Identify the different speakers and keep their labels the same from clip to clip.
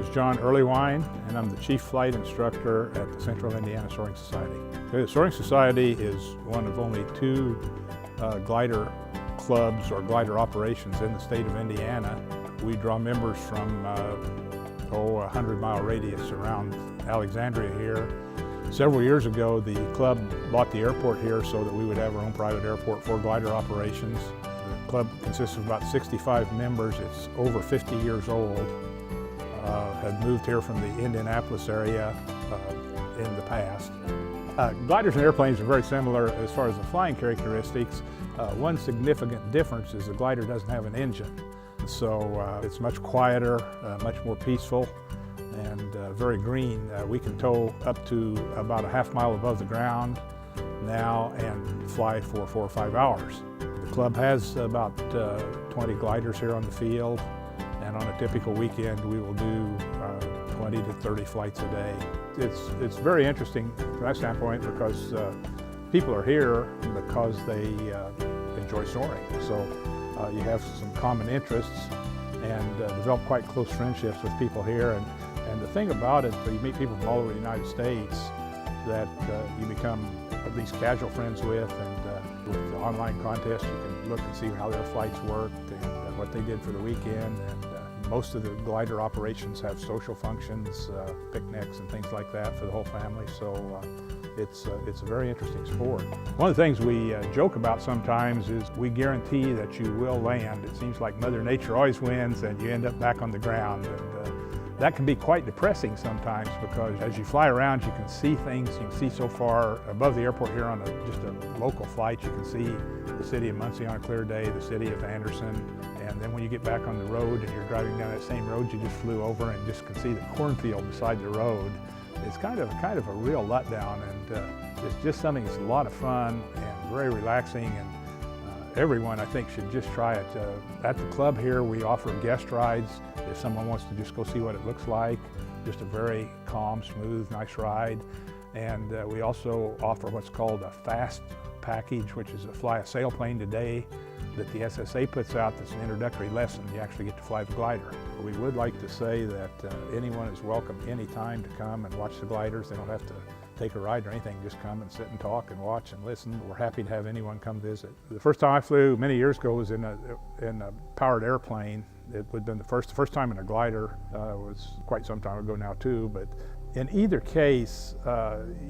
Speaker 1: is John Earlywine, and I'm the Chief Flight Instructor at the Central Indiana Soaring Society. The Soaring Society is one of only two glider clubs or glider operations in the state of Indiana. We draw members from a 100-mile radius around Alexandria here. Several years ago, the club bought the airport here so that we would have our own private airport for glider operations. The club consists of about 65 members. It's over 50 years old. Had moved here from the Indianapolis area in the past. Gliders and airplanes are very similar as far as the flying characteristics. One significant difference is the glider doesn't have an engine. So it's much quieter, much more peaceful, and very green. We can tow up to about a half mile above the ground now and fly for 4 or 5 hours. The club has about 20 gliders here on the field, and on a typical weekend we will do 20 to 30 flights a day. It's very interesting from that standpoint because people are here because they enjoy soaring. So you have some common interests and develop quite close friendships with people here. And the thing about it, you meet people from all over the United States that you become at least casual friends with, and with the online contest you can look and see how their flights worked and what they did for the weekend. And most of the glider operations have social functions, picnics and things like that for the whole family. So it's a very interesting sport. One of the things we joke about sometimes is we guarantee that you will land. It seems like Mother Nature always wins and you end up back on the ground. And that can be quite depressing sometimes because as you fly around you can see things. You can see so far above the airport here on just a local flight. You can see the city of Muncie on a clear day, the city of Anderson, and then when you get back on the road and you're driving down that same road you just flew over and just can see the cornfield beside the road. It's kind of a real letdown, and it's just something that's a lot of fun and very relaxing, and everyone I think should just try it. At the club here we offer guest rides if someone wants to just go see what it looks like. Just a very calm, smooth, nice ride. And we also offer what's called a fast package, which is fly a sailplane today that the SSA puts out. That's an introductory lesson. You actually get to fly the glider. We would like to say that anyone is welcome anytime to come and watch the gliders. They don't have to take a ride or anything, just come and sit and talk and watch and listen. We're happy to have anyone come visit. The first time I flew many years ago was in a powered airplane. It would have been the first time in a glider. Was quite some time ago now too, but in either case,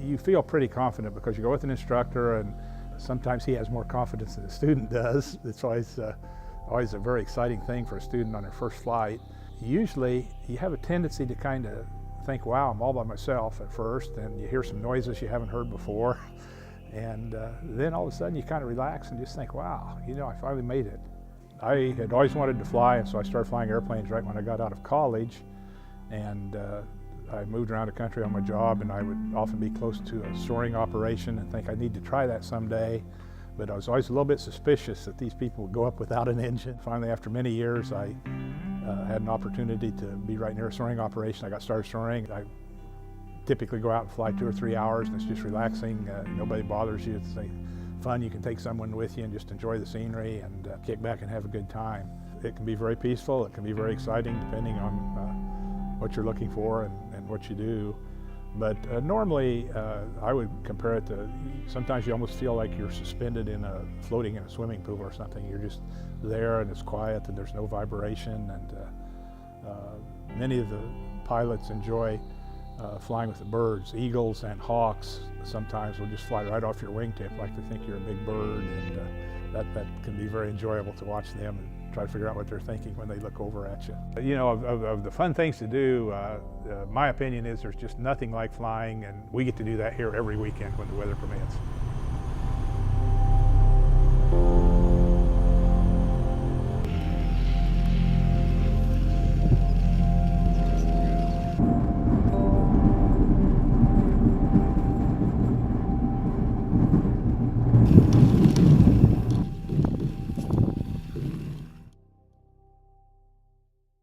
Speaker 1: you feel pretty confident because you go with an instructor, and sometimes he has more confidence than the student does. It's always a very exciting thing for a student on their first flight. Usually you have a tendency to kind of think, wow, I'm all by myself at first, and you hear some noises you haven't heard before, and then all of a sudden you kind of relax and just think, wow, you know, I finally made it. I had always wanted to fly, and so I started flying airplanes right when I got out of college, and I moved around the country on my job, and I would often be close to a soaring operation and think I need to try that someday. But I was always a little bit suspicious that these people would go up without an engine. Finally, after many years, I had an opportunity to be right near a soaring operation. I got started soaring. I typically go out and fly 2 or 3 hours, and it's just relaxing. Nobody bothers you. It's fun. You can take someone with you and just enjoy the scenery and kick back and have a good time. It can be very peaceful. It can be very exciting depending on what you're looking for and what you do. But normally I would compare it to, sometimes you almost feel like you're suspended floating in a swimming pool or something. You're just there and it's quiet and there's no vibration, and many of the pilots enjoy flying with the birds. Eagles and hawks sometimes will just fly right off your wingtip like they think you're a big bird, and that can be very enjoyable to watch them and try to figure out what they're thinking when they look over at you. You know, of the fun things to do, my opinion is there's just nothing like flying, and we get to do that here every weekend when the weather permits.